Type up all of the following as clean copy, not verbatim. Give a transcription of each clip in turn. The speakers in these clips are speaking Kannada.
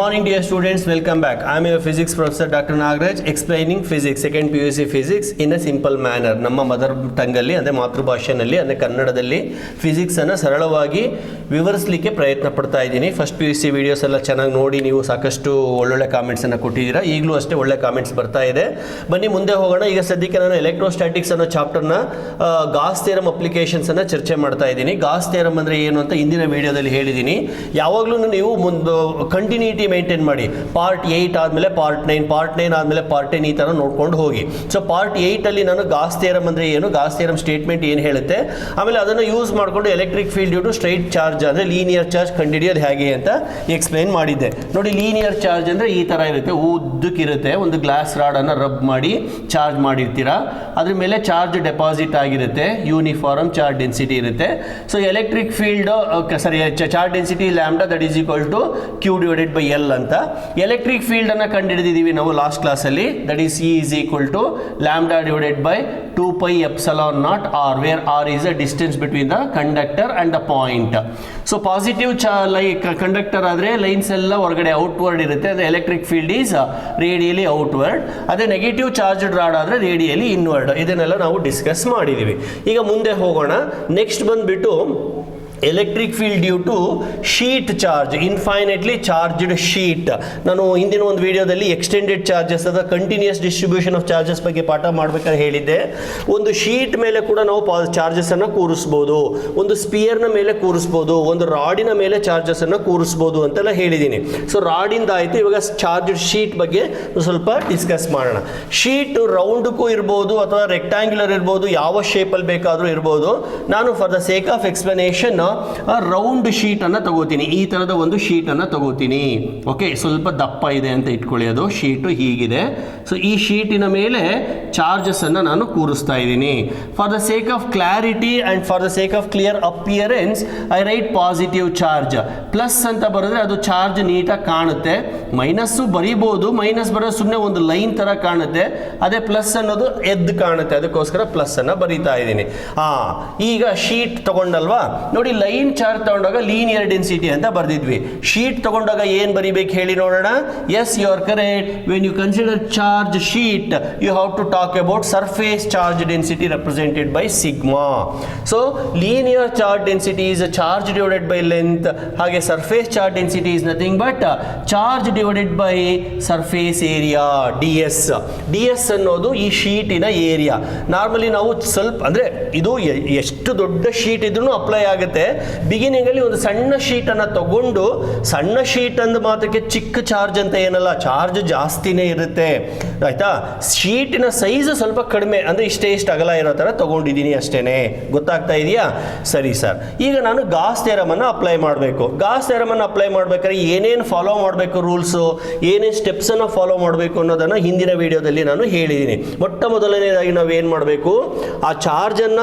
morning dear students, welcome back. I am your physics professor Dr. Nagaraj explaining physics, second PUC physics in a simple manner. ನಮ್ಮ ಮದರ್ ಟಂಗಲ್ಲಿ ಅಂದರೆ ಮಾತೃಭಾಷೆಯಲ್ಲಿ ಅಂದರೆ ಕನ್ನಡದಲ್ಲಿ ಫಿಸಿಕ್ಸನ್ನು ಸರಳವಾಗಿ ವಿವರಿಸಲಿಕ್ಕೆ ಪ್ರಯತ್ನ ಪಡ್ತಾ ಇದ್ದೀನಿ. ಫಸ್ಟ್ PUC ವಿಡಿಯೋಸ್ ಎಲ್ಲ ಚೆನ್ನಾಗಿ ನೋಡಿ, ನೀವು ಸಾಕಷ್ಟು ಒಳ್ಳೊಳ್ಳೆ ಕಾಮೆಂಟ್ಸನ್ನು ಕೊಟ್ಟಿದ್ದೀರಾ. ಈಗಲೂ ಅಷ್ಟೇ ಒಳ್ಳೆ ಕಾಮೆಂಟ್ಸ್ ಬರ್ತಾ ಇದೆ. ಬನ್ನಿ ಮುಂದೆ ಹೋಗೋಣ. ಈಗ ಸದ್ಯಕ್ಕೆ ನಾನು ಎಲೆಕ್ಟ್ರೋಸ್ಟ್ಯಾಟಿಕ್ಸ್ ಅನ್ನೋ ಚಾಪ್ಟರ್ನ ಗಾಸ್ ಥಿಯರಮ್ ಅಪ್ಲಿಕೇಶನ್ಸನ್ನು ಚರ್ಚೆ ಮಾಡ್ತಾ ಇದ್ದೀನಿ. ಗಾಸ್ ಥಿಯರಮ್ ಅಂದರೆ ಏನು ಅಂತ ಹಿಂದಿನ ವಿಡಿಯೋದಲ್ಲಿ ಹೇಳಿದ್ದೀನಿ. ಯಾವಾಗಲೂ ನೀವು ಕಂಟಿನ್ಯೂಟಿ ಮೇಂಟೈನ್ ಮಾಡಿ. ಪಾರ್ಟ್ 8 ಆದಮೇಲೆ ಪಾರ್ಟ್ 9, ಪಾರ್ಟ್ 9 ಆದಮೇಲೆ ಪಾರ್ಟ್ 10 ಈ ಥರ ನೋಡ್ಕೊಂಡು ಹೋಗಿ. ಸೊ ಪಾರ್ಟ್ 8ಅಲ್ಲಿ ನಾನು ಗಾಸ್ ಥಿಯರಮ್ ಅಂದರೆ ಏನು, ಗಾಸ್ ಥಿಯರಮ್ ಸ್ಟೇಟ್ಮೆಂಟ್ ಏನು ಹೇಳುತ್ತೆ, ಆಮೇಲೆ ಅದನ್ನು ಯೂಸ್ ಮಾಡಿಕೊಂಡು electric field due to straight charge ಅಂದರೆ ಲೀನಿಯರ್ ಚಾರ್ಜ್ ಕಂಡುಹಿಡಿಯೋದು ಹೇಗೆ ಅಂತ ಎಕ್ಸ್ಪ್ಲೈನ್ ಮಾಡಿದ್ದೆ. ನೋಡಿ, ಲೀನಿಯರ್ ಚಾರ್ಜ್ ಅಂದರೆ ಈ ಥರ ಇರುತ್ತೆ, ಉದ್ದಕ್ಕಿರುತ್ತೆ. ಒಂದು ಗ್ಲಾಸ್ ರಾಡನ್ನು ರಬ್ ಮಾಡಿ ಚಾರ್ಜ್ ಮಾಡಿರ್ತೀರಾ, ಅದ್ರ ಮೇಲೆ ಚಾರ್ಜ್ ಡೆಪಾಸಿಟ್ ಆಗಿರುತ್ತೆ, ಯೂನಿಫಾರ್ಮ್ ಚಾರ್ಜ್ ಡೆನ್ಸಿಟಿ ಇರುತ್ತೆ. So electric field charge density lambda that is equal to Q divided by L ಅಂತ. ಎಲೆಕ್ಟ್ರಿಕ್ ಫೀಲ್ಡ್ ಅನ್ನು ಕಂಡುಹಿಡಿದಿದ್ದೀವಿ ನಾವು ಲಾಸ್ಟ್ ಕ್ಲಾಸಲ್ಲಿ. That is E is equal to lambda divided by 2 pi epsilon naught r, where r is the distance between the conductor and the point. So positive conductor ಆದರೆ ಲೈನ್ಸ್ ಎಲ್ಲ ಹೊರಗಡೆ ಔಟ್ವರ್ಡ್ ಇರುತ್ತೆ, ಅಂದರೆ electric field is radially outward. ಅದೇ ನೆಗೆಟಿವ್ ಚಾರ್ಜ್ ರಾಡ್ ಆದರೆ ರೇಡಿಯಲಿ ಇನ್ವರ್ಡ್. ಇದನ್ನೆಲ್ಲ ನಾವು ಡಿಸ್ಕಸ್ ಮಾಡಿದ್ದೀವಿ. ಈಗ ಮುಂದೆ ಹೋಗೋಣ. ನೆಕ್ಸ್ಟ್ ಬಂದುಬಿಟ್ಟು electric field due to sheet charge, infinitely charged sheet. ನಾನು ಹಿಂದಿನ ಒಂದು ವಿಡಿಯೋದಲ್ಲಿ ಎಕ್ಸ್ಟೆಂಡೆಡ್ ಚಾರ್ಜಸ್ ಅದ ಕಂಟಿನ್ಯೂಸ್ ಡಿಸ್ಟ್ರಿಬ್ಯೂಷನ್ ಆಫ್ ಚಾರ್ಜಸ್ ಬಗ್ಗೆ ಪಾಠ ಮಾಡಬೇಕಾದ್ರೆ ಹೇಳಿದ್ದೆ. ಒಂದು ಶೀಟ್ ಮೇಲೆ ಕೂಡ ನಾವು ಚಾರ್ಜಸನ್ನು ಕೂರಿಸ್ಬೋದು, ಒಂದು ಸ್ಪಿಯರ್ನ ಮೇಲೆ ಕೂರಿಸ್ಬೋದು, ಒಂದು ರಾಡಿನ ಮೇಲೆ ಚಾರ್ಜಸನ್ನು ಕೂರಿಸ್ಬೋದು ಅಂತೆಲ್ಲ ಹೇಳಿದ್ದೀನಿ. ಸೊ ರಾಡಿಂದ ಆಯಿತು. ಇವಾಗ ಚಾರ್ಜ್ಡ್ ಶೀಟ್ ಬಗ್ಗೆ ಸ್ವಲ್ಪ ಡಿಸ್ಕಸ್ ಮಾಡೋಣ. ಶೀಟ್ ರೌಂಡ್ಗೂ ಇರ್ಬೋದು ಅಥವಾ ರೆಕ್ಟ್ಯಾಂಗ್ಯುಲರ್ ಇರ್ಬೋದು, ಯಾವ ಶೇಪಲ್ಲಿ ಬೇಕಾದರೂ ಇರ್ಬೋದು. ನಾನು for the sake of explanation round sheet ಅನ್ನು ತಗೋತೀನಿ. ಈ ತರದ ಒಂದು ಶೀಟ್ ಅನ್ನು ತಗೋತೀನಿ. ಓಕೆ, ಸ್ವಲ್ಪ ದಪ್ಪ ಇದೆ ಅಂತ ಇಟ್ಕೊಳ್ಳಿ. ಅದು ಶೀಟು ಹೀಗಿದೆ. ಸೊ ಈ ಶೀಟಿನ ಮೇಲೆ ಚಾರ್ಜಸ್ ಅನ್ನು ನಾನು ಕೂರಿಸ್ತಾ ಇದ್ದೀನಿ. For the sake of clarity and for the sake of clear appearance I right positive charge. Plus ಅಂತ ಬರೆದ್ರೆ ಅದು ಚಾರ್ಜ್ ನೀಟಾಗಿ ಕಾಣುತ್ತೆ. ಮೈನಸ್ಸು ಬರೀಬಹುದು, ಮೈನಸ್ ಬರೋದು ಸುಮ್ಮನೆ ಒಂದು ಲೈನ್ ತರ ಕಾಣುತ್ತೆ. ಅದೇ ಪ್ಲಸ್ ಅನ್ನೋದು ಎದ್ದು ಕಾಣುತ್ತೆ, ಅದಕ್ಕೋಸ್ಕರ ಪ್ಲಸ್ ಅನ್ನ ಬರೀತಾ ಇದ್ದೀನಿ. ಈಗ ಶೀಟ್ ತಗೊಂಡಲ್ವಾ, ನೋಡಿ ಲೈನ್ ಚಾರ್ಜ್ ತಗೊಂಡಾಗ ಲೀನಿಯರ್ ಡೆನ್ಸಿಟಿ ಅಂತ ಬರ್ದಿದ್ವಿ. ಶೀಟ್ ತಗೊಂಡಾಗ ಏನ್ ಬರಿಬೇಕು ಹೇಳಿ ನೋಡೋಣ. Yes, you are correct. When you consider charge sheet you have to talk about surface charge density represented by sigma. So linear charge density is charge divided by length. ಹಾಗೆ surface charge density is nothing but charge divided by surface area, DS. DS ಅನ್ನೋದು ಈ ಶೀಟಿನ ಏರಿಯಾ. ನಾರ್ಮಲಿ ನಾವು ಸ್ವಲ್ಪ ಅಂದ್ರೆ ಇದು ಎಷ್ಟು ದೊಡ್ಡ ಶೀಟ್ ಇದ್ರೂ ಅಪ್ಲೈ ಆಗುತ್ತೆ. ಬಿಗಿನಿಂಗ್ ಅಲ್ಲಿ ಒಂದು ಸಣ್ಣ ಶೀಟ್ ಅನ್ನ ತಗೊಂಡು, ಸಣ್ಣ ಶೀಟ್ ಅಂದ ಮಾತ್ರಕ್ಕೆ ಚಿಕ್ಕ ಚಾರ್ಜ್ ಅಂತ ಏನಲ್ಲ, ಚಾರ್ಜ್ ಜಾಸ್ತಿನೇ ಇರುತ್ತೆ. ಆಯ್ತಾ? ಶೀಟಿನ ಸೈಜ್ ಸ್ವಲ್ಪ ಕಡಿಮೆ, ಅಂದ್ರೆ ಇಷ್ಟೇ ಅಗಲ ಇರೋ ತರ ತಗೊಂಡಿದ್ದೀನಿ ಅಷ್ಟೇನೆ. ಗೊತ್ತಾಗ್ತಾ ಇದೆಯಾ? ಸರಿ ಸರ್. ಈಗ ನಾನು ಗಾಸ್ ಥಿಯರಮ್ ಅನ್ನು ಅಪ್ಲೈ ಮಾಡಬೇಕು. ಗಾಸ್ ಥಿಯರಮ್ ಅನ್ನು ಅಪ್ಲೈ ಮಾಡ್ಬೇಕಾದ್ರೆ ಏನೇನು ಫಾಲೋ ಮಾಡಬೇಕು, ರೂಲ್ಸ್ ಏನೇನು ಸ್ಟೆಪ್ಸ್ ಅನ್ನ ಫಾಲೋ ಮಾಡಬೇಕು ಅನ್ನೋದನ್ನ ಹಿಂದಿನ ವಿಡಿಯೋದಲ್ಲಿ ನಾನು ಹೇಳಿದ್ದೀನಿ. ಮೊಟ್ಟ ಮೊದಲನೇದಾಗಿ ನಾವು ಏನ್ ಮಾಡಬೇಕು, ಆ ಚಾರ್ಜ್ ಅನ್ನ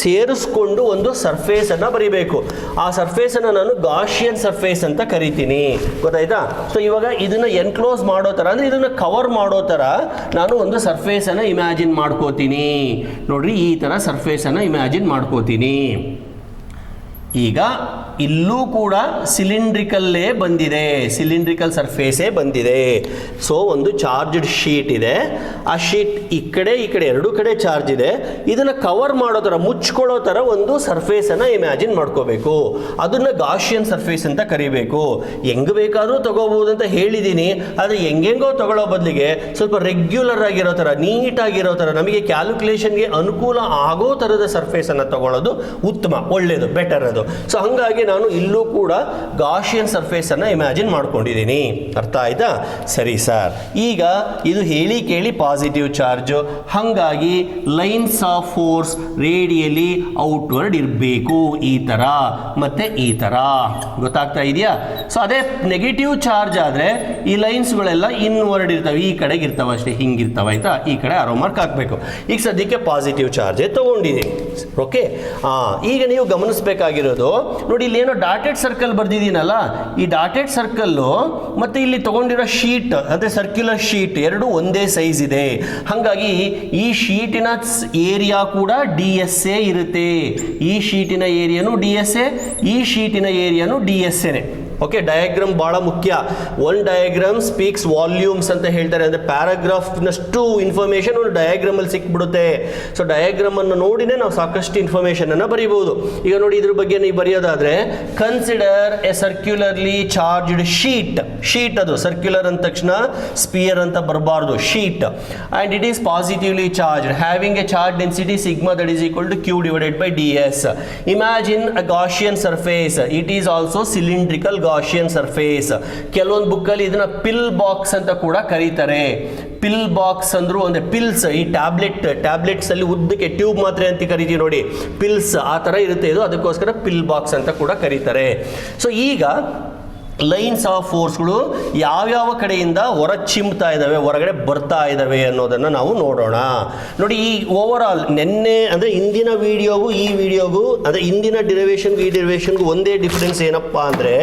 ಸೇರಿಸ್ಕೊಂಡು ಒಂದು ಸರ್ಫೇಸ್ ಅನ್ನ ಬರಿಬೇಕು. ಆ ಸರ್ಫೇಸ್ ಅನ್ನ ನಾನು ಗಾಷಿಯನ್ ಸರ್ಫೇಸ್ ಅಂತ ಕರಿತೀನಿ. ಗೊತ್ತಾಯ್ತಾ? ಸೊ ಇವಾಗ ಇದನ್ನ ಎನ್ಕ್ಲೋಸ್ ಮಾಡೋ ತರ, ಅಂದ್ರೆ ಇದನ್ನ ಕವರ್ ಮಾಡೋ ತರ ನಾನು ಒಂದು ಸರ್ಫೇಸ್ ಅನ್ನ ಇಮ್ಯಾಜಿನ್ ಮಾಡ್ಕೋತೀನಿ. ನೋಡ್ರಿ, ಈ ತರ ಸರ್ಫೇಸ್ ಅನ್ನ ಇಮ್ಯಾಜಿನ್ ಮಾಡ್ಕೋತೀನಿ. ಈಗ ಇಲ್ಲೂ ಕೂಡ ಸಿಲಿಂಡ್ರಿಕಲ್ಲೇ ಬಂದಿದೆ, ಸಿಲಿಂಡ್ರಿಕಲ್ ಸರ್ಫೇಸೇ ಬಂದಿದೆ. ಸೊ ಒಂದು ಚಾರ್ಜ್ಡ್ ಶೀಟ್ ಇದೆ. ಆ ಶೀಟ್ ಈ ಕಡೆ ಎರಡು ಕಡೆ ಚಾರ್ಜ್ ಇದೆ. ಇದನ್ನು ಕವರ್ ಮಾಡೋ ಥರ, ಮುಚ್ಕೊಳ್ಳೋ ಥರ ಒಂದು ಸರ್ಫೇಸನ್ನು ಇಮ್ಯಾಜಿನ್ ಮಾಡ್ಕೋಬೇಕು. ಅದನ್ನು ಗಾಷಿಯನ್ ಸರ್ಫೇಸ್ ಅಂತ ಕರಿಬೇಕು. ಹೆಂಗೆ ಬೇಕಾದರೂ ತಗೋಬಹುದು ಅಂತ ಹೇಳಿದ್ದೀನಿ. ಆದರೆ ಹೆಂಗೆಂಗೋ ತಗೊಳ್ಳೋ ಬದಲಿಗೆ ಸ್ವಲ್ಪ ರೆಗ್ಯುಲರ್ ಆಗಿರೋ ಥರ, ನೀಟಾಗಿರೋ ಥರ, ನಮಗೆ ಕ್ಯಾಲ್ಕುಲೇಷನ್ಗೆ ಅನುಕೂಲ ಆಗೋ ಥರದ ಸರ್ಫೇಸನ್ನು ತಗೊಳ್ಳೋದು ಉತ್ತಮ, ಒಳ್ಳೆಯದು, ಬೆಟರ್ ಅದು. ಸೊ ಹಂಗಾಗಿ ನಾನು ಇಲ್ಲೂ ಕೂಡ ಗಾಷಿಯನ್ ಸರ್ಫೇಸ್ ಅನ್ನ ಇಮ್ಯಾಜಿನ್ ಮಾಡ್ಕೊಂಡಿದ್ದೀನಿ. ಅರ್ಥ ಆಯ್ತಾ? ಸರಿ ಸರ್. ಈಗ ಇದು ಹೇಳಿ ಕೇಳಿ ಪಾಸಿಟಿವ್ ಚಾರ್ಜ್, ಹಂಗಾಗಿ lines of force radially outward ಇರಬೇಕು, ಈ ತರ ಮತ್ತೆ ಈ ತರ. ಗೊತ್ತಾಗ್ತಾ ಇದೆಯಾ? ಸೊ ಅದೇ ನೆಗೆಟಿವ್ ಚಾರ್ಜ್ ಆದ್ರೆ ಈ ಲೈನ್ಸ್ಗಳೆಲ್ಲ ಇನ್ವರ್ಡ್ ಇರ್ತವೆ, ಈ ಕಡೆಗೆ ಇರ್ತವೆ ಅಷ್ಟೇ, ಹಿಂಗಿರ್ತವೆ. ಆಯ್ತಾ? ಈ ಕಡೆ ಆರೋ ಮಾರ್ಕ್ ಹಾಕಬೇಕು. ಈಗ ಸದ್ಯಕ್ಕೆ ಪಾಸಿಟಿವ್ ಚಾರ್ಜೇ ತಗೊಂಡಿದ್ದೀನಿ. ಓಕೆ, ಈಗ ನೀವು ಗಮನಿಸಬೇಕಾಗಿರೋದು, ನೋಡಿ ಇಲ್ಲಿ ಏನೋ ಡಾಟೆಡ್ ಸರ್ಕಲ್ ಬರ್ದಿದ್ದೀನಲ್ಲ, ಈ ಡಾಟೆಡ್ ಸರ್ಕಲ್ಲು ಮತ್ತೆ ಇಲ್ಲಿ ತಗೊಂಡಿರೋ ಶೀಟ್ ಅಂದ್ರೆ ಸರ್ಕ್ಯುಲರ್ ಶೀಟ್ ಎರಡು ಒಂದೇ ಸೈಜ್ ಇದೆ. ಹಾಗಾಗಿ ಈ ಶೀಟಿನ ಏರಿಯಾ ಕೂಡ DSA ಇರುತ್ತೆ. ಈ ಶೀಟಿನ ಏರಿಯಾನು DSA, ಈ ಶೀಟಿನ ಏರಿಯಾನು DSAನೇ. ಓಕೆ, ಡಯಾಗ್ರಾಮ್ ಬಹಳ ಮುಖ್ಯ. ಒನ್ ಡಯಾಗ್ರಾಮ್ ಸ್ಪೀಕ್ಸ್ ವಾಲ್ಯೂಮ್ಸ್ ಅಂತ ಹೇಳ್ತಾರೆ. ಅಂದರೆ ಪ್ಯಾರಾಗ್ರಾಫ್ನಷ್ಟು ಇನ್ಫಾರ್ಮೇಷನ್ ಒಂದು ಡಯಾಗ್ರಾಮ್ ಅಲ್ಲಿ ಸಿಕ್ಬಿಡುತ್ತೆ. ಸೊ ಡಯಾಗ್ರಾಮ್ ಅನ್ನು ನೋಡಿನೇ ನಾವು ಸಾಕಷ್ಟು ಇನ್ಫಾರ್ಮೇಷನ್ ಅನ್ನು ಬರೀಬಹುದು. ಈಗ ನೋಡಿ, ಇದ್ರ ಬಗ್ಗೆ ನೀವು ಬರೆಯೋದಾದ್ರೆ, consider a circularly charged sheet ಅದು ಸರ್ಕ್ಯುಲರ್ ಅಂದ ತಕ್ಷಣ ಸ್ಪಿಯರ್ ಅಂತ ಬರಬಾರ್ದು, sheet, and it is positively charged having a charge density sigma that is equal to q divided by ds. Imagine a Gaussian surface. It is also cylindrical Gaussian surface. ಕೆಲವೊಂದು ಬುಕ್ಕಲ್ಲಿ ಇದನ್ನ ಪಿಲ್ ಬಾಕ್ಸ್ ಅಂತ ಕೂಡ ಕರೀತಾರೆ. ಪಿಲ್ ಬಾಕ್ಸ್ ಅಂದ್ರು ಅಂದ್ರೆ ಪಿಲ್ಸ್, ಈ ಟ್ಯಾಬ್ಲೆಟ್ಸ್ ಅಲ್ಲಿ ಉದ್ದಕ್ಕೆ ಟ್ಯೂಬ್ ಮಾತ್ರೆ ಅಂತ ಕರಿತೀವಿ ನೋಡಿ, ಪಿಲ್ಸ್ ಆ ತರ ಇರುತ್ತೆ ಇದು, ಅದಕ್ಕೋಸ್ಕರ ಪಿಲ್ ಬಾಕ್ಸ್ ಅಂತ ಕೂಡ ಕರೀತಾರೆ. ಸೊ ಈಗ ಲೈನ್ಸ್ ಆಫ್ ಫೋರ್ಸ್ಗಳು ಯಾವ್ಯಾವ ಕಡೆಯಿಂದ ಚಿಮ್ತಾ ಇದ್ದಾವೆ, ಹೊರಗಡೆ ಬರ್ತಾ ಇದ್ದಾವೆ ಅನ್ನೋದನ್ನು ನಾವು ನೋಡೋಣ. ನೋಡಿ, ಈ ಓವರ್ ಆಲ್ ನೆನ್ನೆ ಅಂದರೆ ಇಂದಿನ ವಿಡಿಯೋಗೂ ಈ ವಿಡಿಯೋಗೂ, ಅಂದರೆ ಇಂದಿನ ಡಿರೈವೇಷನ್ಗೂ ಒಂದೇ ಡಿಫ್ರೆನ್ಸ್ ಏನಪ್ಪ ಅಂದರೆ,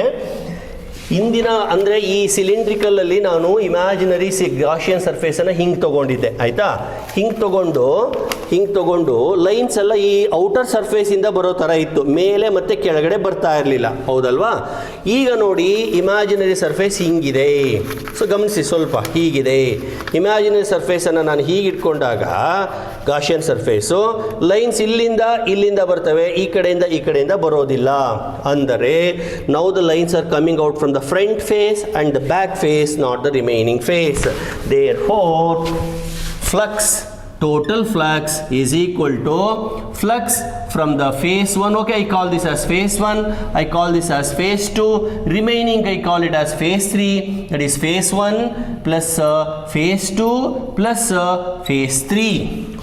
ಇಂದಿನ ಅಂದರೆ ಈ ಸಿಲಿಂಡ್ರಿಕಲ್ ಅಲ್ಲಿ ನಾನು ಇಮ್ಯಾಜಿನರಿ ಗಾಷಿಯನ್ ಸರ್ಫೇಸ್ ಅನ್ನು ಹಿಂಗೆ ತಗೊಂಡಿದ್ದೆ, ಆಯ್ತಾ. ಹಿಂಗೆ ತಗೊಂಡು ಲೈನ್ಸ್ ಎಲ್ಲ ಈ ಔಟರ್ ಸರ್ಫೇಸ್ ಇಂದ ಬರೋ ತರ ಇತ್ತು, ಮೇಲೆ ಮತ್ತೆ ಕೆಳಗಡೆ ಬರ್ತಾ ಇರಲಿಲ್ಲ, ಹೌದಲ್ವಾ. ಈಗ ನೋಡಿ, ಇಮ್ಯಾಜಿನರಿ ಸರ್ಫೇಸ್ ಹಿಂಗಿದೆ. ಸೊ ಗಮನಿಸಿ ಸ್ವಲ್ಪ, ಹೀಗಿದೆ ಇಮ್ಯಾಜಿನರಿ ಸರ್ಫೇಸ್ ಅನ್ನು ನಾನು ಹೀಗೆ ಇಟ್ಕೊಂಡಾಗ ಗಾಷಿಯನ್ ಸರ್ಫೇಸು ಲೈನ್ಸ್ ಇಲ್ಲಿಂದ ಬರ್ತವೆ, ಈ ಕಡೆಯಿಂದ ಬರೋದಿಲ್ಲ. ಅಂದರೆ now the lines are coming out from the front face and the back face, not the remaining face. Therefore, total flux is equal to flux from the phase 1. Okay, I call this as phase 1, I call this as phase 2, remaining I call it as phase 3. That is phase 1 plus phase 2 plus phase 3.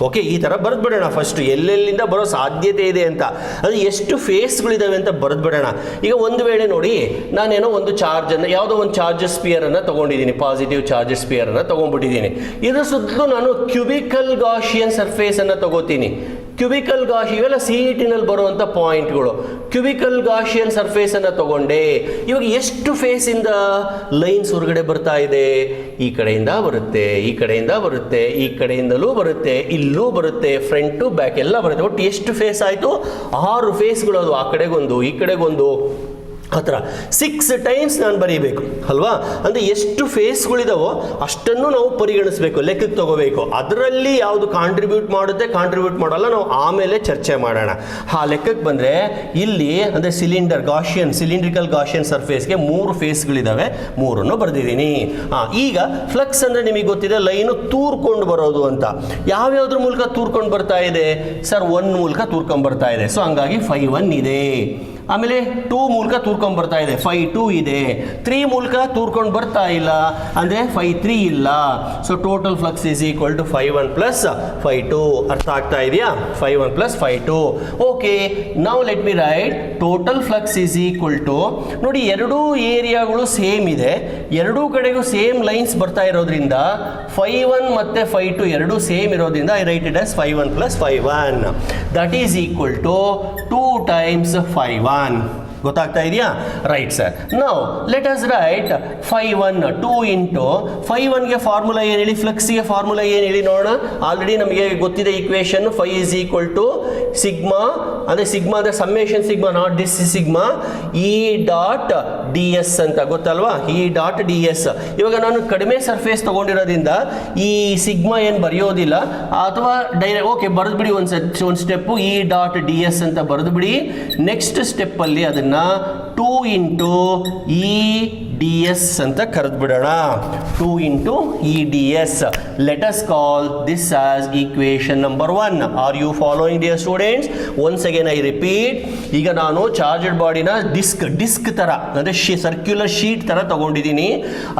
Okay, ಈ ಥರ ಬರೆದ್ಬಿಡೋಣ. ಫಸ್ಟ್ ಎಲ್ಲೆಲ್ಲಿಂದ ಬರೋ ಸಾಧ್ಯತೆ ಇದೆ ಅಂತ, ಅದು ಎಷ್ಟು ಫೇಸ್ಗಳಿದ್ದಾವೆ ಅಂತ ಬರೆದ್ಬಿಡೋಣ. ಈಗ ಒಂದು ವೇಳೆ ನೋಡಿ, ನಾನೇನೋ ಒಂದು ಚಾರ್ಜನ್ನು, ಯಾವುದೋ ಒಂದು ಚಾರ್ಜಸ್ ಸ್ಪಿಯರನ್ನು ತೊಗೊಂಡಿದ್ದೀನಿ, ಪಾಸಿಟಿವ್ ಚಾರ್ಜಸ್ ಸ್ಪಿಯರನ್ನು ತೊಗೊಂಡ್ಬಿಟ್ಟಿದ್ದೀನಿ. ಇದ್ರ ಸುತ್ತಲೂ ನಾನು ಕ್ಯೂಬಿಕಲ್ ಗಾಷಿಯನ್ ಸರ್ಫೇಸನ್ನು ತಗೋತೀನಿ. ಕ್ಯೂಬಿಕಲ್ ಗಾಶಿ ಇವೆಲ್ಲ CET-ನಲ್ಲಿ ಬರುವಂಥ ಪಾಯಿಂಟ್ಗಳು. ಕ್ಯೂಬಿಕಲ್ ಗಾಷಿಯನ್ ಸರ್ಫೇಸನ್ನು ತಗೊಂಡೆ. ಇವಾಗ ಎಷ್ಟು ಫೇಸಿಂದ ಲೈನ್ಸ್ ಹೊರಗಡೆ ಬರ್ತಾ ಇದೆ? ಈ ಕಡೆಯಿಂದ ಬರುತ್ತೆ, ಈ ಕಡೆಯಿಂದಲೂ ಬರುತ್ತೆ, ಇಲ್ಲೂ ಬರುತ್ತೆ, ಫ್ರಂಟ್ ಟು ಬ್ಯಾಕ್ ಎಲ್ಲ ಬರುತ್ತೆ. ಒಟ್ಟು ಎಷ್ಟು ಫೇಸ್ ಆಯಿತು? 6 ಫೇಸ್ಗಳು. ಅದು ಆ ಕಡೆಗೊಂದು, ಈ ಕಡೆಗೊಂದು, ಆ ಥರ 6 ಟೈಮ್ಸ್ ನಾನು ಬರೀಬೇಕು ಅಲ್ವಾ. ಅಂದರೆ ಎಷ್ಟು ಫೇಸ್ಗಳಿದಾವೋ ಅಷ್ಟನ್ನು ನಾವು ಪರಿಗಣಿಸಬೇಕು, ಲೆಕ್ಕಕ್ಕೆ ತಗೋಬೇಕು. ಅದರಲ್ಲಿ ಯಾವುದು ಕಾಂಟ್ರಿಬ್ಯೂಟ್ ಮಾಡುತ್ತೆ, ಕಾಂಟ್ರಿಬ್ಯೂಟ್ ಮಾಡಲ್ಲ, ನಾವು ಆಮೇಲೆ ಚರ್ಚೆ ಮಾಡೋಣ. ಆ ಲೆಕ್ಕಕ್ಕೆ ಬಂದರೆ ಇಲ್ಲಿ ಅಂದರೆ ಸಿಲಿಂಡ್ರಿಕಲ್ ಗಾಷಿಯನ್ ಸರ್ಫೇಸ್ಗೆ 3 ಫೇಸ್ಗಳಿದ್ದಾವೆ, 3 ಬರೆದಿದ್ದೀನಿ. ಈಗ ಫ್ಲಕ್ಸ್ ಅಂದರೆ ನಿಮಗೆ ಗೊತ್ತಿದೆ, ಲೈನು ತೂರ್ಕೊಂಡು ಬರೋದು ಅಂತ. ಯಾವ್ಯಾವ್ದ್ರ ಮೂಲಕ ತೂರ್ಕೊಂಡು ಬರ್ತಾ ಇದೆ ಸರ್? 1 ಮೂಲಕ ತೂರ್ಕೊಂಡು ಬರ್ತಾ ಇದೆ. ಸೊ ಹಂಗಾಗಿ Φ1 ಇದೆ. ಆಮೇಲೆ 2 ಮೂಲಕ ತೂರ್ಕೊಂಡು ಬರ್ತಾ ಇದೆ, Φ2 ಇದೆ. 3 ಮೂಲಕ ತೂರ್ಕೊಂಡು ಬರ್ತಾ ಇಲ್ಲ, ಅಂದರೆ Φ3 ಇಲ್ಲ. So total flux is equal to Φ1 plus Φ2. ಅರ್ಥ ಆಗ್ತಾ ಇದೆಯಾ? Φ1 ಪ್ಲಸ್ Φ2. ಓಕೆ, ನಾವು let me write total flux is equal to, ನೋಡಿ ಎರಡೂ ಏರಿಯಾಗಳು ಸೇಮ್ ಇದೆ, ಎರಡೂ ಕಡೆಗೂ ಸೇಮ್ ಲೈನ್ಸ್ ಬರ್ತಾ ಇರೋದ್ರಿಂದ Φ1 ಮತ್ತು Φ2 ಎರಡೂ ಸೇಮ್ ಇರೋದ್ರಿಂದ I write it as Φ1 plus Φ1. That is equal to 2 times Φ1. ಗೊತ್ತಾಗ್ತಾ ಇದೆಯಾ? Right sir. Now let us write Φ1 2 into Φ1ಗೆ ಫಾರ್ಮುಲಾ ಏನು ಹೇಳಿ, ಫ್ಲಕ್ಸ್ಗೆ ಫಾರ್ಮುಲಾ ಏನು ಹೇಳಿ ನೋಡೋಣ. ಆಲ್ರೆಡಿ ನಮಗೆ ಗೊತ್ತಿದೆ equation. Φ is equal to sigma, ಅಂದರೆ ಸಿಗ್ಮಾ ಅಂದರೆ summation sigma, not this sigma, E dot ds ಅಂತ ಗೊತ್ತಲ್ವಾ, E ಡಾಟ್ ds. ಇವಾಗ ನಾನು ಕಡಿಮೆ ಸರ್ಫೇಸ್ ತಗೊಂಡಿರೋದ್ರಿಂದ ಈ ಸಿಗ್ಮಾ ಏನು ಬರೆಯೋದಿಲ್ಲ, ಅಥವಾ ಡೈರೆಕ್ಟ್ ಓಕೆ ಬರೆದ್ಬಿಡಿ, ಒಂದು ಸ್ಟೆಪ್ಪು E ಡಾಟ್ ds ಅಂತ ಬರೆದ್ಬಿಡಿ. ನೆಕ್ಸ್ಟ್ ಸ್ಟೆಪ್ಪಲ್ಲಿ ಅದನ್ನು 2 ಇಂಟು E ds ಅಂತ ಕರೆದ್ಬಿಡೋಣ. 2 into E ds. Let us call this as equation number 1. Are you following dear students? Once again I repeat. ಈಗ ನಾನು ಚಾರ್ಜಡ್ ಬಾಡಿನ ಡಿಸ್ಕ್ ಥರ, ಅಂದರೆ ಸರ್ಕ್ಯುಲರ್ ಶೀಟ್ ಥರ ತಗೊಂಡಿದ್ದೀನಿ.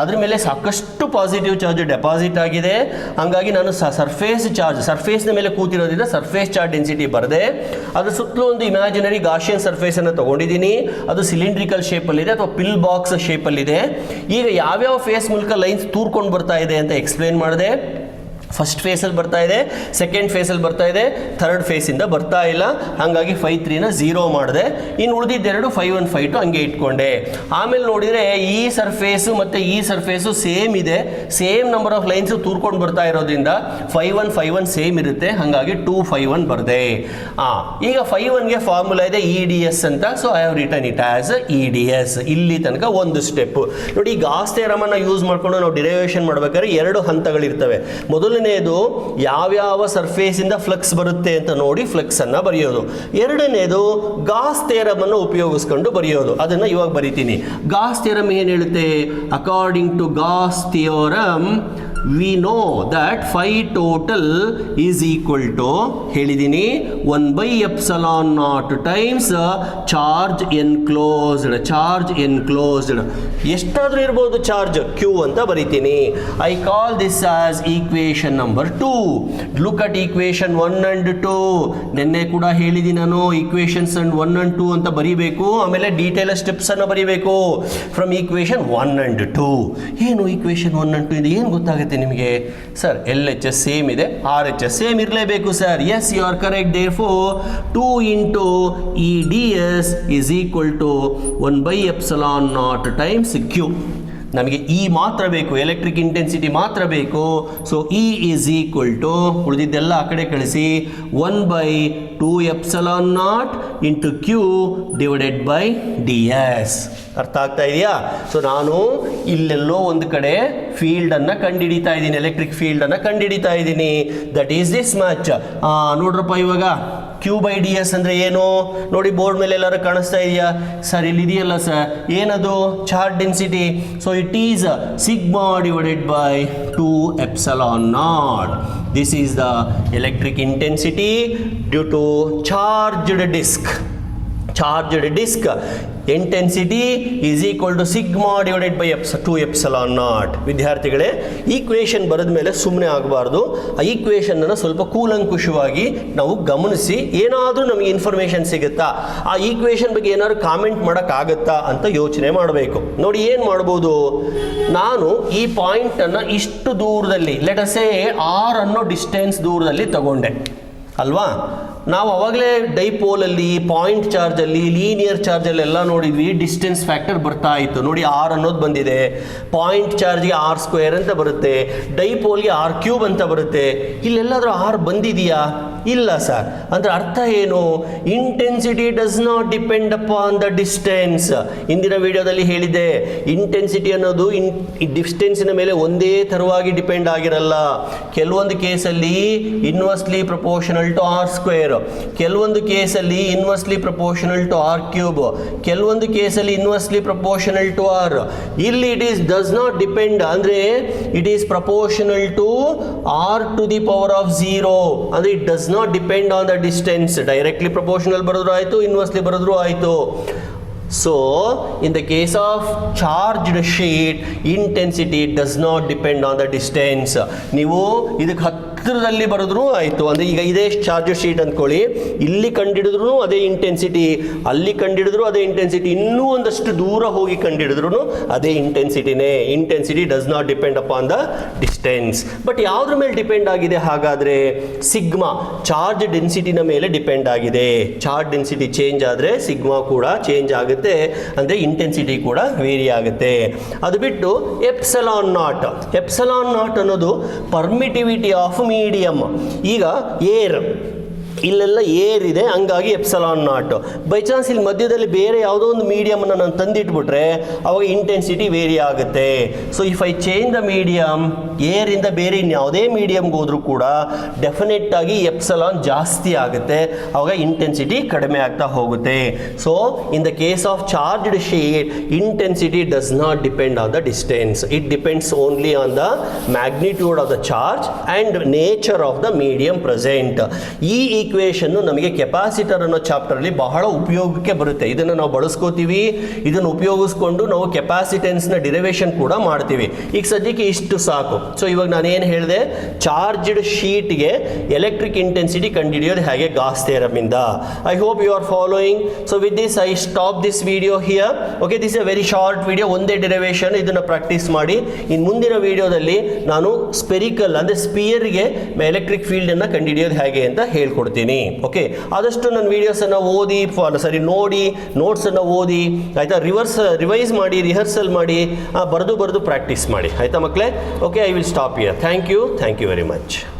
ಅದ್ರ ಮೇಲೆ ಸಾಕಷ್ಟು ಪಾಸಿಟಿವ್ ಚಾರ್ಜ್ ಡೆಪಾಸಿಟ್ ಆಗಿದೆ. ಹಾಗಾಗಿ ನಾನು ಸರ್ಫೇಸ್ನ ಮೇಲೆ ಕೂತಿರೋದ್ರಿಂದ ಸರ್ಫೇಸ್ ಚಾರ್ಜ್ ಡೆನ್ಸಿಟಿ ಬರದೆ, ಅದ್ರ ಸುತ್ತಲೂ ಒಂದು ಇಮ್ಯಾಜಿನರಿ ಗಾಷಿಯನ್ ಸರ್ಫೇಸನ್ನು ತಗೊಂಡಿದ್ದೀನಿ. ಅದು ಸಿಲಿಂಡ್ರಿಕಲ್ ಶೇಪಲ್ಲಿದೆ ಅಥವಾ ಪಿಲ್ ಬಾಕ್ಸ್ ಶೇಪಲ್ಲಿದೆ. ಈಗ ಯಾವ್ಯಾವ ಫೇಸ್ ಮೂಲಕ ಲೈನ್ಸ್ ತೂರ್ಕೊಂಡು ಬರ್ತಾ ಇದೆ ಅಂತ ಎಕ್ಸ್ಪ್ಲೇನ್ ಮಾಡಿದೆ. ಫಸ್ಟ್ ಫೇಸಲ್ಲಿ ಬರ್ತಾ ಇದೆ, ಸೆಕೆಂಡ್ ಫೇಸಲ್ಲಿ ಬರ್ತಾ ಇದೆ, ಥರ್ಡ್ ಫೇಸಿಂದ ಬರ್ತಾ ಇಲ್ಲ. ಹಾಗಾಗಿ 5-3ನ 0 ಮಾಡಿದೆ. ಇನ್ನು ಉಳಿದಿದ್ದೆರಡು 5-1 5-2 ಹಂಗೆ ಇಟ್ಕೊಂಡೆ. ಆಮೇಲೆ ನೋಡಿದರೆ ಈ ಸರ್ಫೇಸು ಮತ್ತು ಈ ಸರ್ಫೇಸು ಸೇಮ್ ಇದೆ, ಸೇಮ್ ನಂಬರ್ ಆಫ್ ಲೈನ್ಸು ತೂರ್ಕೊಂಡು ಬರ್ತಾ ಇರೋದ್ರಿಂದ 5-1 5-1 ಸೇಮ್ ಇರುತ್ತೆ. ಹಾಗಾಗಿ 2-5-1 ಬರದೆ. ಈಗ 5-1ಗೆ ಫಾರ್ಮುಲಾ ಇದೆ EDS ಅಂತ. So I have written it as EDS. ಇಲ್ಲಿ ತನಕ ಒಂದು ಸ್ಟೆಪ್ ನೋಡಿ. ಗಾಸ್ ಥಿಯರಮನ್ನು ಯೂಸ್ ಮಾಡಿಕೊಂಡು ನಾವು ಡಿರೈವೇಷನ್ ಮಾಡಬೇಕಾದ್ರೆ 2 ಹಂತಗಳಿರ್ತವೆ. ಮೊದಲನೇದು ಯಾವ್ಯಾವ ಸರ್ಫೇಸಿಂದ ಫ್ಲಕ್ಸ್ ಬರುತ್ತೆ ಅಂತ ನೋಡಿ ಫ್ಲಕ್ಸ್ ಅನ್ನ ಬರೆಯೋದು. ಎರಡನೇದು ಗಾಸ್ ಥಿಯರಮ್ ಅನ್ನು ಉಪಯೋಗಿಸ್ಕೊಂಡು ಬರೆಯೋದು. ಅದನ್ನ ಇವಾಗ ಬರಿತೀನಿ. ಗಾಸ್ ಥಿಯರಮ್ ಏನು ಹೇಳುತ್ತೆ? According to Gauss theorem we know that phi total is equal to ಹೇಳಿದೀನಿ 1/ε0 times charge enclosed. ಎಷ್ಟಾದ್ರೂ ಇರಬಹುದು ಚಾರ್ಜ್ Q ಅಂತ ಬರೀತೀನಿ. I call this as equation number 2. look at equation 1 and 2. ನೆನ್ನೆ ಕೂಡ ಹೇಳಿದೀನಿ ನಾನು equations 1 and 2 ಅಂತ ಬರೀಬೇಕು. ಆಮೇಲೆ ಡೀಟೇಲ್ ಸ್ಟೆಪ್ಸ್ ಅನ್ನು ಬರೀಬೇಕು ಫ್ರಮ್ equation 1 and 2. ಏನು equation 1 and 2 ಇಂದ ಏನು ಗೊತ್ತಾಗುತ್ತೆ ನಿಮಗೆ? ಸರ್ LHS ಸೇಮ್ ಇದೆ, RHS ಸೇಮ್ ಇರಲೇಬೇಕು sir. Yes, you are correct. Therefore 2 into EDS is equal to 1/ε0 times Q. ನಮಗೆ E ಮಾತ್ರ ಬೇಕು, ಎಲೆಕ್ಟ್ರಿಕ್ ಇಂಟೆನ್ಸಿಟಿ ಮಾತ್ರ ಬೇಕು. So E is equal to ಉಳಿದಿದ್ದೆಲ್ಲ ಆ ಕಡೆ ಕಳಿಸಿ 1/2ε0 into Q divided by DS. ಅರ್ಥ ಆಗ್ತಾ ಇದೆಯಾ? ಸೊ ನಾನು ಇಲ್ಲೆಲ್ಲೋ ಒಂದು ಕಡೆ ಫೀಲ್ಡನ್ನು ಕಂಡುಹಿಡಿತಾ ಇದ್ದೀನಿ, ಎಲೆಕ್ಟ್ರಿಕ್ ಫೀಲ್ಡನ್ನು ಕಂಡುಹಿಡಿತಾ ಇದ್ದೀನಿ. That is this much. ನೋಡ್ರಪ್ಪ ಇವಾಗ Q/DS ಅಂದರೆ ಏನು ನೋಡಿ, ಬೋರ್ಡ್ ಮೇಲೆ ಎಲ್ಲರೂ ಕಾಣಿಸ್ತಾ ಇದೆಯಾ ಸರ್? ಇಲ್ಲಿ ಇದೆಯಲ್ಲ ಸರ್, ಏನದು? Charge density. So it is sigma divided by 2ε0. This is the electric intensity due to charged disk. Charged disk intensity is equal to sigma divided by 2ε0. ವಿದ್ಯಾರ್ಥಿಗಳೇ, ಈಕ್ವೇಷನ್ ಬರೆದ ಮೇಲೆ ಸುಮ್ಮನೆ ಆಗಬಾರ್ದು. ಆ ಈಕ್ವೇಷನ್ನ ಸ್ವಲ್ಪ ಕೂಲಂಕುಷವಾಗಿ ನಾವು ಗಮನಿಸಿ ಏನಾದರೂ ನಮಗೆ ಇನ್ಫಾರ್ಮೇಷನ್ ಸಿಗುತ್ತಾ, ಆ ಈಕ್ವೇಷನ್ ಬಗ್ಗೆ ಏನಾದ್ರು ಕಾಮೆಂಟ್ ಮಾಡೋಕ್ಕಾಗತ್ತಾ ಅಂತ ಯೋಚನೆ ಮಾಡಬೇಕು. ನೋಡಿ ಏನು ಮಾಡ್ಬೋದು, ನಾನು ಈ ಪಾಯಿಂಟನ್ನು ಇಷ್ಟು ದೂರದಲ್ಲಿ, ಲೆಟ್ ಅಸ್ ಸೇ R ಅನ್ನೋ ಡಿಸ್ಟೆನ್ಸ್ ದೂರದಲ್ಲಿ ತಗೊಂಡೆ ಅಲ್ವಾ? ನಾವು ಅವಾಗಲೇ ಡೈಪೋಲಲ್ಲಿ, ಪಾಯಿಂಟ್ ಚಾರ್ಜಲ್ಲಿ, ಲೀನಿಯರ್ ಚಾರ್ಜಲ್ಲಿ ಎಲ್ಲ ನೋಡಿದ್ವಿ, ಡಿಸ್ಟೆನ್ಸ್ ಫ್ಯಾಕ್ಟರ್ ಬರ್ತಾ ಇತ್ತು. ನೋಡಿ R ಅನ್ನೋದು ಬಂದಿದೆ, ಪಾಯಿಂಟ್ ಚಾರ್ಜ್ಗೆ R² ಅಂತ ಬರುತ್ತೆ, ಡೈಪೋಲ್ಗೆ R³ ಅಂತ ಬರುತ್ತೆ. ಇಲ್ಲೆಲ್ಲಾದರೂ R ಬಂದಿದೆಯಾ? ಇಲ್ಲ ಸರ್. ಅಂದರೆ ಅರ್ಥ ಏನು? Intensity does not depend upon the distance. ಇಂದಿನ ವಿಡಿಯೋದಲ್ಲಿ ಹೇಳಿದ್ದೆ, ಇಂಟೆನ್ಸಿಟಿ ಅನ್ನೋದು ಡಿಸ್ಟೆನ್ಸಿನ ಮೇಲೆ ಒಂದೇ ಥರವಾಗಿ ಡಿಪೆಂಡ್ ಆಗಿರಲ್ಲ. ಕೆಲವೊಂದು ಕೇಸಲ್ಲಿ ಇನ್ವರ್ಸ್ಲಿ ಪ್ರಪೋರ್ಷನಲ್ ಟು R², ಕೆಲವೊಂದು ಕೇಸಲ್ಲಿ ಇನ್ವರ್ಸ್ಲಿ ಪ್ರಪೋರ್ಷನಲ್ ಟು R³, ಕೆಲವೊಂದು ಕೇಸಲ್ಲಿ ಇನ್ವರ್ಸ್ಲಿ ಪ್ರಪೋರ್ಷನಲ್ ಟು R. ಇಲ್ಲಿ it is does not depend, ಅಂದರೆ it is proportional to R⁴. ಅಂದರೆ it does not depend on the distance. Directly proportional ಬರೆದ್ರು ಆಯಿತು, ಇನ್ವರ್ಸ್ಲಿ ಬರೆದ್ರು ಆಯಿತು. So, in the case of charged sheet, intensity does not depend on the distance. ನೀವು ಇದಕ್ಕೆ ಹತ್ತಿರದಲ್ಲಿ ಬರೆದ್ರೂ ಆಯಿತು. ಅಂದರೆ ಈಗ ಇದೇ ಚಾರ್ಜ್ ಶೀಟ್ ಅಂದ್ಕೊಳ್ಳಿ, ಇಲ್ಲಿ ಕಂಡಿಡಿದ್ರು ಅದೇ ಇಂಟೆನ್ಸಿಟಿ, ಅಲ್ಲಿ ಕಂಡಿಡಿದ್ರು ಅದೇ ಇಂಟೆನ್ಸಿಟಿ, ಇನ್ನೂ ಒಂದಷ್ಟು ದೂರ ಹೋಗಿ ಕಂಡಿಡಿದ್ರು ಅದೇ ಇಂಟೆನ್ಸಿಟಿನೇ. Intensity does not depend upon the distance. But ಯಾವುದ್ರ ಮೇಲೆ ಡಿಪೆಂಡ್ ಆಗಿದೆ ಹಾಗಾದರೆ? ಸಿಗ್ಮಾ, ಚಾರ್ಜ್ ಡೆನ್ಸಿಟಿನ ಮೇಲೆ ಡಿಪೆಂಡ್ ಆಗಿದೆ. ಚಾರ್ಜ್ ಡೆನ್ಸಿಟಿ ಚೇಂಜ್ ಆದರೆ ಸಿಗ್ಮಾ ಕೂಡ ಚೇಂಜ್ ಆಗುತ್ತೆ, ಅಂದರೆ ಇಂಟೆನ್ಸಿಟಿ ಕೂಡ ವೇರಿ ಆಗುತ್ತೆ. ಅದು ಬಿಟ್ಟು ε0 ಅನ್ನೋದು ಪರ್ಮಿಟಿವಿಟಿ ಆಫ್ ಮೀಡಿಯಮ್. ಈಗ ಏರ್, ಇಲ್ಲೆಲ್ಲ ಏರ್ ಇದೆ, ಹಂಗಾಗಿ ε0. ಬೈ ಚಾನ್ಸ್ ಇಲ್ಲಿ ಮಧ್ಯದಲ್ಲಿ ಬೇರೆ ಯಾವುದೋ ಒಂದು ಮೀಡಿಯಮನ್ನು ನಾನು ತಂದಿಟ್ಬಿಟ್ರೆ ಅವಾಗ ಇಂಟೆನ್ಸಿಟಿ ವೇರಿ ಆಗುತ್ತೆ. So if I change the medium, ಏರಿಂದ ಬೇರೆ ಇನ್ಯಾವುದೇ ಮೀಡಿಯಮ್ಗೆ ಹೋದರೂ ಕೂಡ ಡೆಫಿನೆಟ್ ಆಗಿ ಎಪ್ಸಲಾನ್ ಜಾಸ್ತಿ ಆಗುತ್ತೆ, ಅವಾಗ ಇಂಟೆನ್ಸಿಟಿ ಕಡಿಮೆ ಆಗ್ತಾ ಹೋಗುತ್ತೆ. So in the case of charged sheet, intensity does not depend on the distance. It depends only on the magnitude of the charge and nature of the medium present. ಈ ಈಕ್ವೇಷನ್ ನಮಗೆ ಕೆಪಾಸಿಟರ್ ಅನ್ನೋ ಚಾಪ್ಟರ್ಲಿ ಬಹಳ ಉಪಯೋಗಕ್ಕೆ ಬರುತ್ತೆ. ಇದನ್ನು ನಾವು ಬಳಸ್ಕೋತೀವಿ, ಇದನ್ನು ಉಪಯೋಗಿಸ್ಕೊಂಡು ನಾವು ಕೆಪಾಸಿಟೆನ್ಸ್ನ ಡಿರೈವೇಷನ್ ಕೂಡ ಮಾಡ್ತೀವಿ. ಈಗ ಸದ್ಯಕ್ಕೆ ಇಷ್ಟು ಸಾಕು. ಸೊ ಇವಾಗ ನಾನು ಏನು ಹೇಳಿದೆ, ಚಾರ್ಜ್ಡ್ ಶೀಟ್ಗೆ ಎಲೆಕ್ಟ್ರಿಕ್ ಇಂಟೆನ್ಸಿಟಿ ಕಂಡುಹಿಡಿಯೋದು ಹೇಗೆ ಗಾಸ್ ಥಿಯರಮ್ ಇಂದ. I hope you are following. So with this I stop this video here. Okay, this a very short video, ಒಂದೇ ಡಿರೈವೇಷನ್. ಇದನ್ನು ಪ್ರಾಕ್ಟೀಸ್ ಮಾಡಿ. ಇನ್ನು ಮುಂದಿನ ವಿಡಿಯೋದಲ್ಲಿ ನಾನು ಸ್ಪೆರಿಕಲ್ ಅಂದರೆ ಸ್ಪಿಯರ್ಗೆ ಎಲೆಕ್ಟ್ರಿಕ್ ಫೀಲ್ಡನ್ನು ಕಂಡುಹಿಡಿಯೋದು ಹೇಗೆ ಅಂತ ಹೇಳ್ಕೊಡ್ತೀನಿ. ಓಕೆ, ಆದಷ್ಟು ನನ್ನ ವೀಡಿಯೋಸನ್ನು ನೋಡಿ, ನೋಟ್ಸನ್ನು ಓದಿ, ಆಯಿತಾ, ರಿವೈಸ್ ಮಾಡಿ, ರಿಹರ್ಸಲ್ ಮಾಡಿ, ಬರೆದು ಪ್ರಾಕ್ಟೀಸ್ ಮಾಡಿ, ಆಯಿತಾ ಮಕ್ಕಳೇ. Okay, I will stop here. Thank you very much.